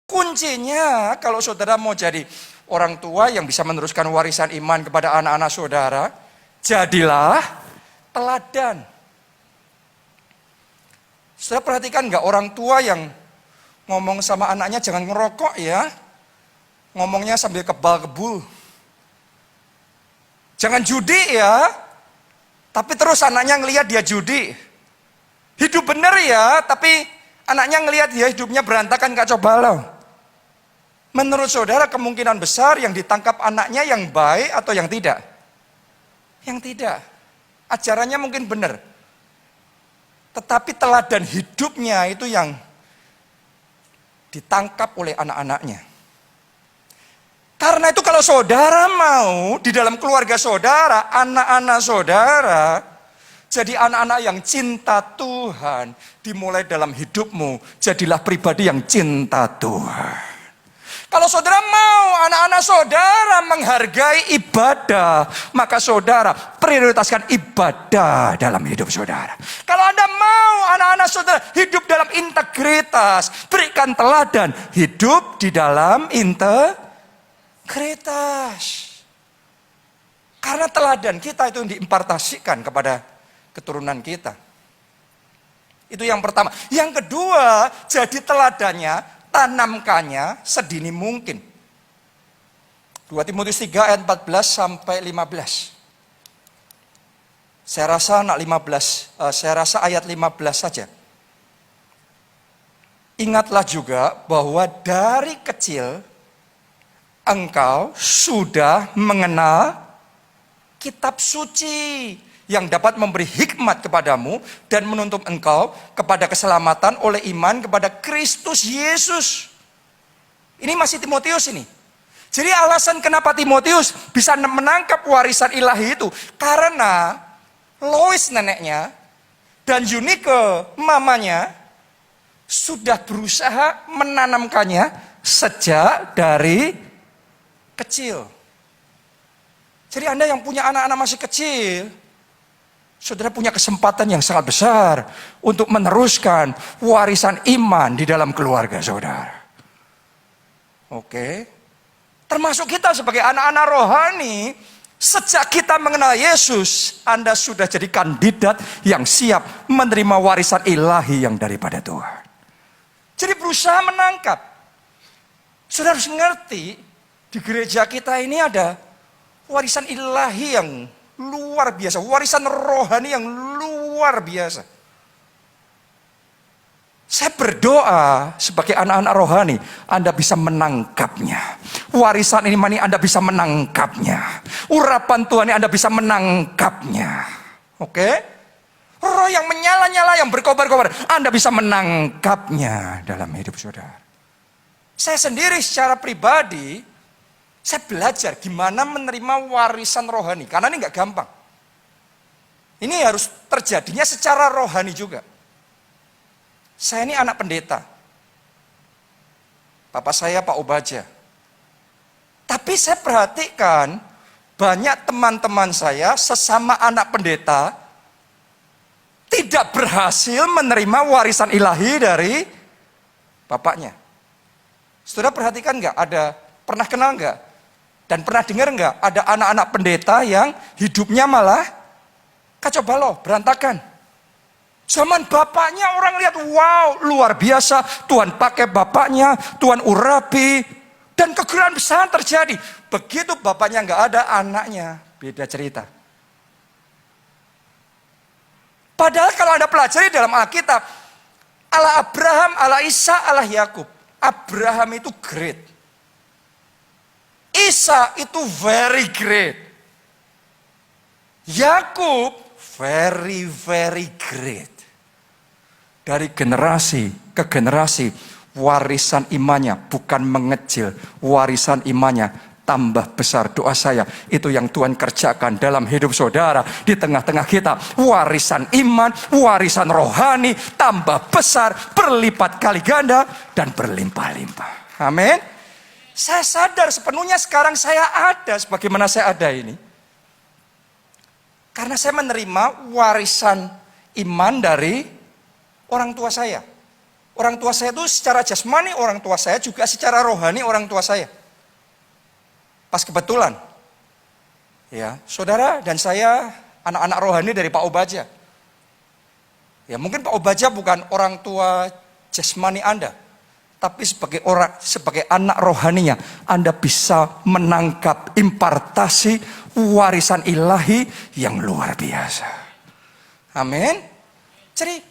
Kuncinya kalau saudara mau jadi orang tua yang bisa meneruskan warisan iman kepada anak-anak saudara, jadilah teladan. Saudara perhatikan nggak orang tua yang ngomong sama anaknya jangan ngerokok ya, ngomongnya sambil kebal-kebul. Jangan judi ya, tapi terus anaknya ngelihat dia judi. Hidup bener ya, tapi anaknya ngelihat dia hidupnya berantakan kacau balau. Menurut saudara kemungkinan besar yang ditangkap anaknya yang baik atau yang tidak? Yang tidak. Ajarannya mungkin benar. Tetapi teladan hidupnya itu yang ditangkap oleh anak-anaknya. Karena itu kalau saudara mau di dalam keluarga saudara, anak-anak saudara jadi anak-anak yang cinta Tuhan, dimulai dalam hidupmu, jadilah pribadi yang cinta Tuhan. Kalau saudara mau anak-anak saudara menghargai ibadah, maka saudara prioritaskan ibadah dalam hidup saudara. Kalau Anda mau anak-anak saudara hidup dalam integritas, berikan teladan hidup di dalam integritas. Karena teladan kita itu diimpartasikan kepada keturunan kita. Itu yang pertama. Yang kedua, jadi teladannya, tanamkannya sedini mungkin. 2 Timotius 3 ayat 14 sampai 15. Saya rasa ayat 15 saja. Ingatlah juga bahwa dari kecil engkau sudah mengenal kitab suci yang dapat memberi hikmat kepadamu dan menuntun engkau kepada keselamatan oleh iman kepada Kristus Yesus. Ini masih Timotius ini. Jadi alasan kenapa Timotius bisa menangkap warisan ilahi itu, karena Lois neneknya dan Eunike mamanya sudah berusaha menanamkannya sejak dari kecil. Jadi Anda yang punya anak-anak masih kecil, saudara punya kesempatan yang sangat besar untuk meneruskan warisan iman di dalam keluarga saudara. Oke. Termasuk kita sebagai anak-anak rohani, sejak kita mengenal Yesus, Anda sudah jadi kandidat yang siap menerima warisan ilahi yang daripada Tuhan. Jadi berusaha menangkap. Saudara harus ngerti, di gereja kita ini ada warisan ilahi yang luar biasa, warisan rohani yang luar biasa. Saya berdoa sebagai anak-anak rohani, Anda bisa menangkapnya. Warisan ini Anda bisa menangkapnya. Urapan Tuhan ini Anda bisa menangkapnya. Oke? Roh yang menyala-nyala, yang berkobar-kobar, Anda bisa menangkapnya dalam hidup saudara. Saya sendiri secara pribadi, saya belajar gimana menerima warisan rohani. Karena ini nggak gampang. Ini harus terjadinya secara rohani juga. Saya ini anak pendeta. Bapak saya Pak Obaja. Tapi saya perhatikan banyak teman-teman saya sesama anak pendeta tidak berhasil menerima warisan ilahi dari bapaknya. Saudara perhatikan nggak? Pernah kenal nggak? Dan pernah dengar nggak? Ada anak-anak pendeta yang hidupnya malah kacau balau, berantakan. Zaman bapaknya orang lihat, wow, luar biasa. Tuhan pakai bapaknya, Tuhan urapi, dan kegerahan besar terjadi. Begitu bapaknya nggak ada, anaknya beda cerita. Padahal kalau Anda pelajari dalam Alkitab, Allah Abraham, Allah Ishak, Allah Yakub. Abraham itu great. Ishak itu very great. Yakub very very great. Dari generasi ke generasi warisan imannya bukan mengecil, warisan imannya tambah besar. Doa saya itu yang Tuhan kerjakan dalam hidup saudara di tengah-tengah kita. Warisan iman, warisan rohani tambah besar, berlipat kali ganda dan berlimpah-limpah. Amin. Saya sadar sepenuhnya sekarang saya ada sebagaimana saya ada ini. Karena saya menerima warisan iman dari orang tua saya. Orang tua saya itu secara jasmani orang tua saya, juga secara rohani orang tua saya. Pas kebetulan, ya, saudara dan saya anak-anak rohani dari Pak Obaja. Ya, mungkin Pak Obaja bukan orang tua jasmani Anda, tapi sebagai anak rohaninya, Anda bisa menangkap impartasi warisan ilahi yang luar biasa. Amin. Jadi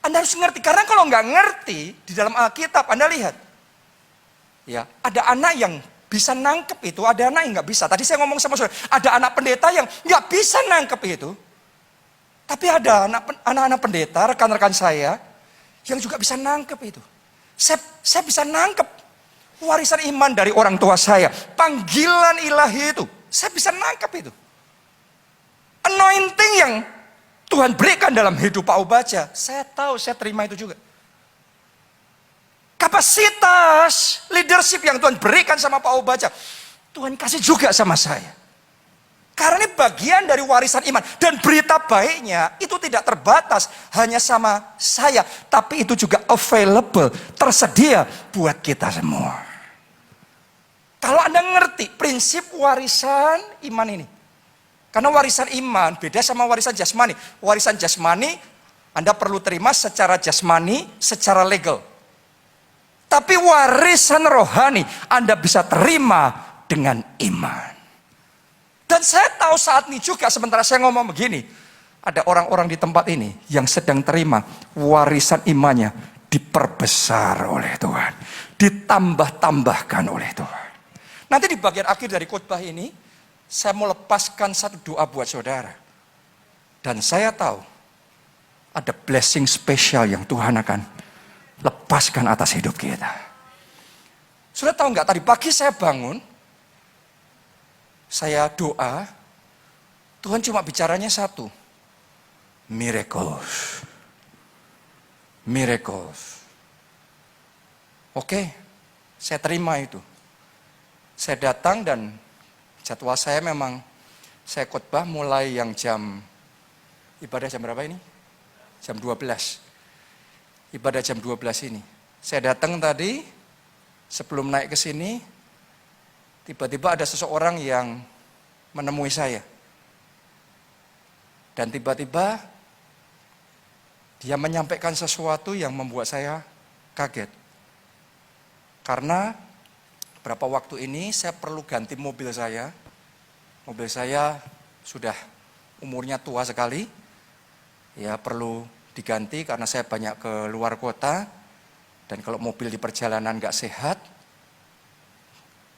Anda harus ngerti, karena kalau nggak ngerti di dalam Alkitab, Anda lihat, ya, ada anak yang bisa nangkep itu, ada anak yang nggak bisa. Tadi saya ngomong sama saudara, ada anak pendeta yang nggak bisa nangkep itu, tapi ada anak-anak pendeta, rekan-rekan saya, yang juga bisa nangkep itu. Saya bisa nangkep warisan iman dari orang tua saya, panggilan ilahi itu, saya bisa nangkep itu. Anointing yang Tuhan berikan dalam hidup Pak Obaja, saya tahu, saya terima itu juga. Kapasitas leadership yang Tuhan berikan sama Pak Obaja, Tuhan kasih juga sama saya. Karena ini bagian dari warisan iman. Dan berita baiknya itu tidak terbatas hanya sama saya, tapi itu juga available, tersedia buat kita semua. Kalau Anda ngerti prinsip warisan iman ini, karena warisan iman beda sama warisan jasmani. Warisan jasmani Anda perlu terima secara jasmani, secara legal. Tapi warisan rohani Anda bisa terima dengan iman. Dan saya tahu saat ini juga, sementara saya ngomong begini, ada orang-orang di tempat ini yang sedang terima warisan imannya diperbesar oleh Tuhan, ditambah-tambahkan oleh Tuhan. Nanti di bagian akhir dari khotbah ini, saya mau lepaskan satu doa buat saudara. Dan saya tahu ada blessing spesial yang Tuhan akan lepaskan atas hidup kita. Sudah tahu nggak, tadi pagi saya bangun, saya doa, Tuhan cuma bicaranya satu, miracles. Miracles. Oke, saya terima itu. Saya datang dan jadwal saya memang, saya khotbah mulai yang ibadah jam berapa ini? Jam 12. Ibadah jam 12 ini. Saya datang tadi, sebelum naik ke sini, tiba-tiba ada seseorang yang menemui saya. Dan tiba-tiba dia menyampaikan sesuatu yang membuat saya kaget. Karena berapa waktu ini saya perlu ganti mobil saya. Mobil saya sudah umurnya tua sekali. Ya, perlu diganti karena saya banyak ke luar kota. Dan kalau mobil di perjalanan gak sehat,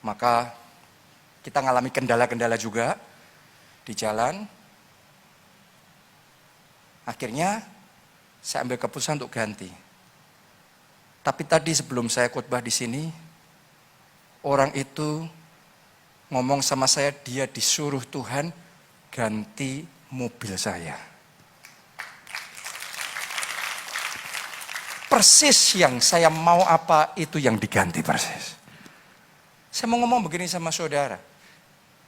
maka kita ngalami kendala-kendala juga di jalan. Akhirnya saya ambil keputusan untuk ganti. Tapi tadi sebelum saya khotbah di sini, orang itu ngomong sama saya, dia disuruh Tuhan ganti mobil saya. Persis yang saya mau apa, itu yang diganti persis. Saya mau ngomong begini sama saudara.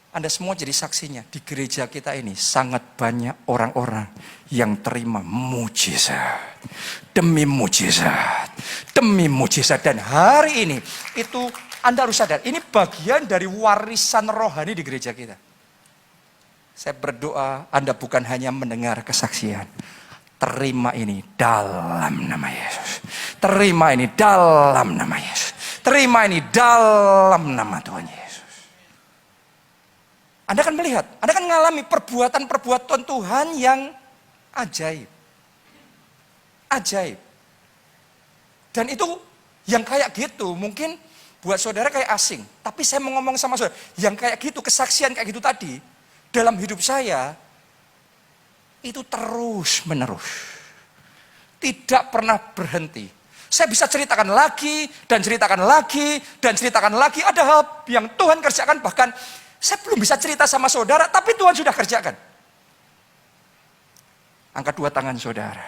Anda semua jadi saksinya. Di gereja kita ini sangat banyak orang-orang yang terima mujizat. Demi mujizat. Demi mujizat. Dan hari ini itu Anda harus sadar. Ini bagian dari warisan rohani di gereja kita. Saya berdoa Anda bukan hanya mendengar kesaksian. Terima ini dalam nama Yesus. Terima ini dalam nama Yesus. Terima ini dalam nama Tuhan Yesus. Anda akan melihat, Anda akan mengalami perbuatan-perbuatan Tuhan yang ajaib. Ajaib. Dan itu yang kayak gitu, mungkin buat saudara kayak asing. Tapi saya mau ngomong sama saudara, yang kayak gitu, kesaksian kayak gitu tadi, dalam hidup saya, itu terus menerus. Tidak pernah berhenti. Saya bisa ceritakan lagi, dan ceritakan lagi, dan ceritakan lagi. Ada hal yang Tuhan kerjakan, bahkan saya belum bisa cerita sama saudara, tapi Tuhan sudah kerjakan. Angkat dua tangan saudara.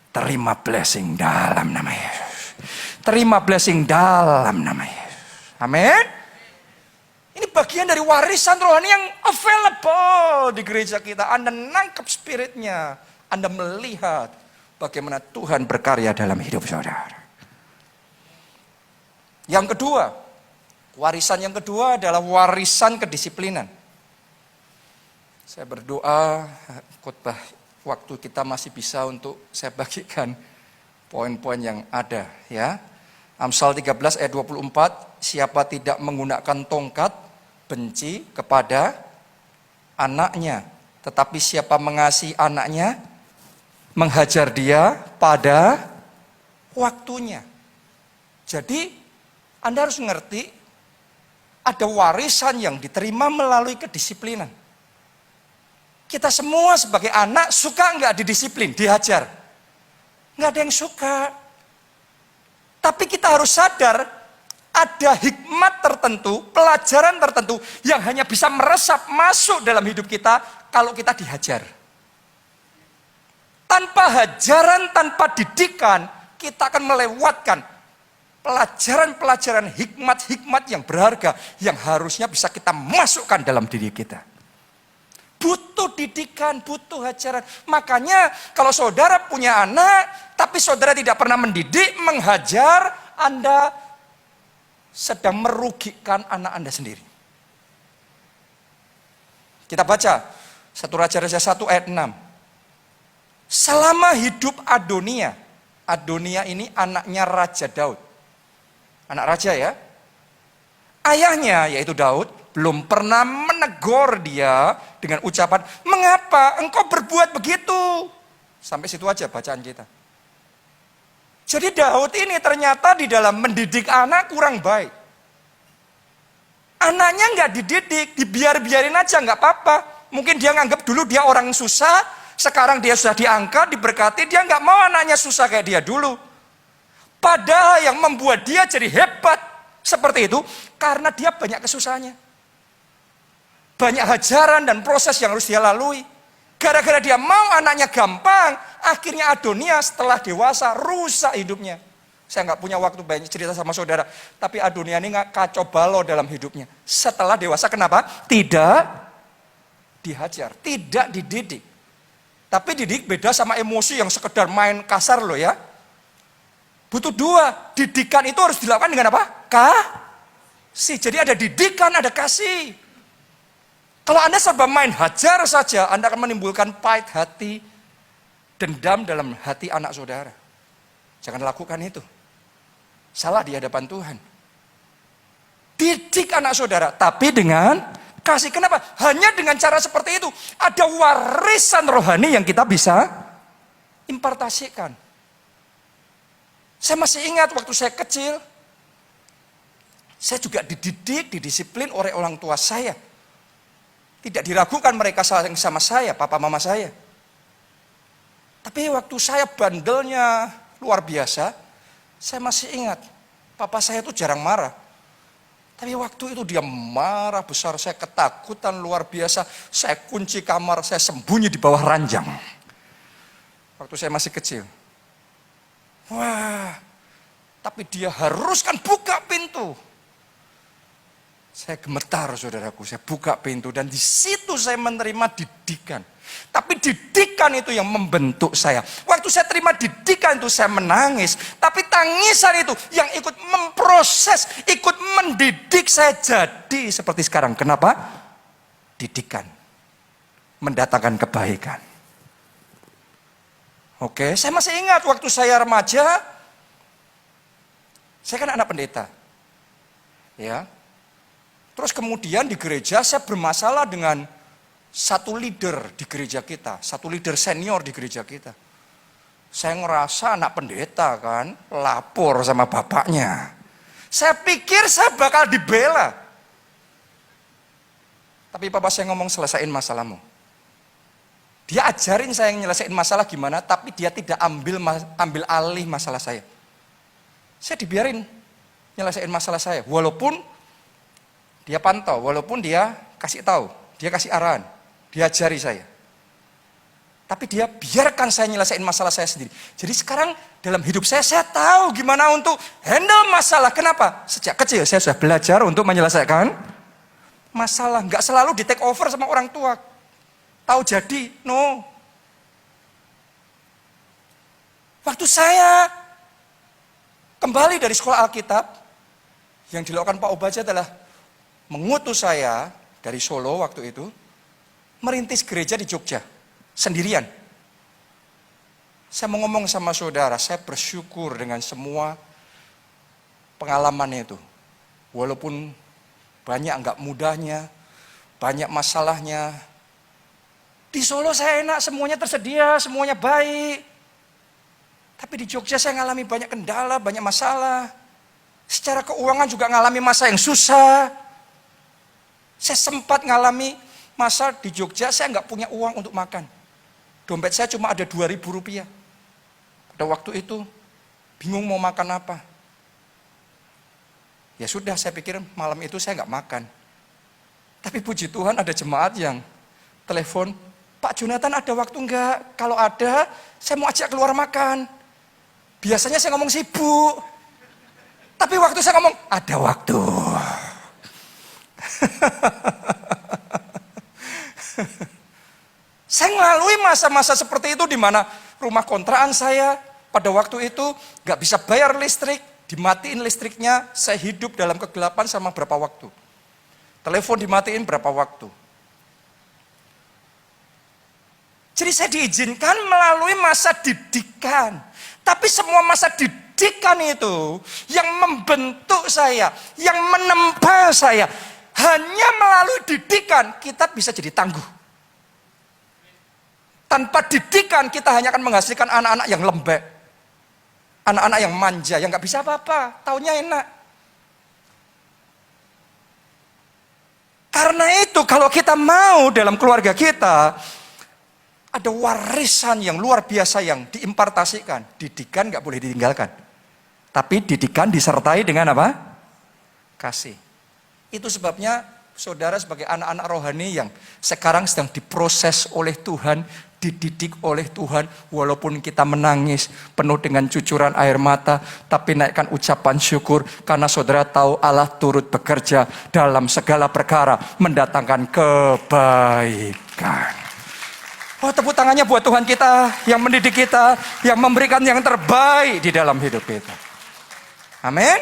Terima blessing dalam nama Yesus. Terima blessing dalam nama Yesus. Amin. Ini bagian dari warisan rohani yang available di gereja kita. Anda nangkep spiritnya. Anda melihat bagaimana Tuhan berkarya dalam hidup saudara. Yang kedua, warisan yang kedua adalah warisan kedisiplinan. Saya berdoa khotbah waktu kita masih bisa untuk saya bagikan poin-poin yang ada ya. Amsal 13 ayat 24, siapa tidak menggunakan tongkat benci kepada anaknya, tetapi siapa mengasihi anaknya menghajar dia pada waktunya. Jadi Anda harus mengerti ada warisan yang diterima melalui kedisiplinan. Kita semua sebagai anak suka nggak didisiplin, dihajar? Nggak ada yang suka. Tapi kita harus sadar ada hikmat tertentu, pelajaran tertentu yang hanya bisa meresap masuk dalam hidup kita kalau kita dihajar. Tanpa hajaran, tanpa didikan, kita akan melewatkan pelajaran-pelajaran hikmat-hikmat yang berharga yang harusnya bisa kita masukkan dalam diri kita. Butuh didikan, butuh hajaran. Makanya kalau saudara punya anak, tapi saudara tidak pernah mendidik, menghajar, Anda sedang merugikan anak Anda sendiri. Kita baca 1 Raja-Raja 1 ayat 6. Selama hidup Adonia, Adonia ini anaknya Raja Daud. Anak raja ya. Ayahnya yaitu Daud belum pernah menegur dia dengan ucapan, mengapa engkau berbuat begitu? Sampai situ aja bacaan kita. Jadi Daud ini ternyata di dalam mendidik anak kurang baik. Anaknya nggak dididik, dibiarin aja nggak apa-apa. Mungkin dia nganggap dulu dia orang susah, sekarang dia sudah diangkat, diberkati, dia nggak mau anaknya susah kayak dia dulu. Padahal yang membuat dia jadi hebat seperti itu, karena dia banyak kesusahannya. Banyak hajaran dan proses yang harus dia lalui. Gara-gara dia mau anaknya gampang, akhirnya Adonia setelah dewasa rusak hidupnya. Saya nggak punya waktu banyak cerita sama saudara, tapi Adonia ini nggak kacau balau dalam hidupnya. Setelah dewasa kenapa? Tidak dihajar, tidak dididik. Tapi didik beda sama emosi yang sekedar main kasar loh ya. Butuh dua, didikan itu harus dilakukan dengan apa? Kasih. Jadi ada didikan, ada kasih. Kalau Anda serba main hajar saja, Anda akan menimbulkan pahit hati, dendam dalam hati anak saudara. Jangan lakukan itu. Salah di hadapan Tuhan. Didik anak saudara, tapi dengan kasih. Kenapa? Hanya dengan cara seperti itu, ada warisan rohani yang kita bisa impartasikan. Saya masih ingat waktu saya kecil, saya juga dididik, didisiplin oleh orang tua saya. Tidak diragukan mereka sayang sama saya, papa mama saya. Tapi waktu saya bandelnya luar biasa, saya masih ingat, papa saya itu jarang marah. Tapi waktu itu dia marah besar, saya ketakutan luar biasa. Saya kunci kamar, saya sembunyi di bawah ranjang. Waktu saya masih kecil. Wah, tapi dia haruskan buka pintu. Saya gemetar saudaraku, saya buka pintu dan di situ saya menerima didikan. Tapi didikan itu yang membentuk saya. Waktu saya terima didikan itu saya menangis. Tapi tangisan itu yang ikut memproses, ikut mendidik saya jadi seperti sekarang. Kenapa? Didikan. Mendatangkan kebaikan. Oke, saya masih ingat waktu saya remaja, saya kan anak pendeta. Ya. Terus kemudian di gereja saya bermasalah dengan satu leader di gereja kita, satu leader senior di gereja kita. Saya ngerasa anak pendeta kan, lapor sama bapaknya. Saya pikir saya bakal dibela. Tapi papa saya ngomong, selesaiin masalahmu. Dia ajarin saya nyelesain masalah gimana, tapi dia tidak ambil alih masalah saya. Saya dibiarin nyelesain masalah saya, walaupun dia pantau, walaupun dia kasih tahu, dia kasih arahan, dia ajari saya. Tapi dia biarkan saya nyelesain masalah saya sendiri. Jadi sekarang dalam hidup saya tahu gimana untuk handle masalah. Kenapa? Sejak kecil saya sudah belajar untuk menyelesaikan masalah. Nggak selalu di take over sama orang tua. Tahu jadi, no. Waktu saya kembali dari sekolah Alkitab, Yang dilakukan Pak Obaja adalah mengutus saya dari Solo waktu itu, merintis gereja di Jogja, sendirian. Saya mau ngomong sama saudara, saya bersyukur dengan semua pengalamannya itu. Walaupun banyak enggak mudahnya, banyak masalahnya. Di Solo saya enak, semuanya tersedia, semuanya baik. Tapi di Jogja saya ngalami banyak kendala, banyak masalah. Secara keuangan juga ngalami masa yang susah. Saya sempat ngalami masa di Jogja, saya nggak punya uang untuk makan. Dompet saya cuma ada 2.000 rupiah. Pada waktu itu, bingung mau makan apa. Ya sudah, saya pikir malam itu saya nggak makan. Tapi puji Tuhan ada jemaat yang telepon, Pak Jonathan ada waktu enggak? Kalau ada, saya mau ajak keluar makan. Biasanya saya ngomong sibuk. Tapi waktu saya ngomong, ada waktu. Saya melalui masa-masa seperti itu di mana rumah kontrakan saya pada waktu itu nggak bisa bayar listrik, dimatiin listriknya, saya hidup dalam kegelapan sama berapa waktu. Telepon dimatiin berapa waktu. Jadi saya diizinkan melalui masa didikan. Tapi semua masa didikan itu yang membentuk saya, yang menempa saya, hanya melalui didikan kita bisa jadi tangguh. Tanpa didikan kita hanya akan menghasilkan anak-anak yang lembek. Anak-anak yang manja, yang gak bisa apa-apa, taunya enak. Karena itu kalau kita mau dalam keluarga kita, ada warisan yang luar biasa yang diimpartasikan. Didikan gak boleh ditinggalkan. Tapi didikan disertai dengan apa? Kasih. Itu sebabnya saudara sebagai anak-anak rohani yang sekarang sedang diproses oleh Tuhan, dididik oleh Tuhan, walaupun kita menangis penuh dengan cucuran air mata, tapi naikkan ucapan syukur karena saudara tahu Allah turut bekerja dalam segala perkara mendatangkan kebaikan. Oh, tepuk tangannya buat Tuhan kita yang mendidik kita, yang memberikan yang terbaik di dalam hidup kita. Amin.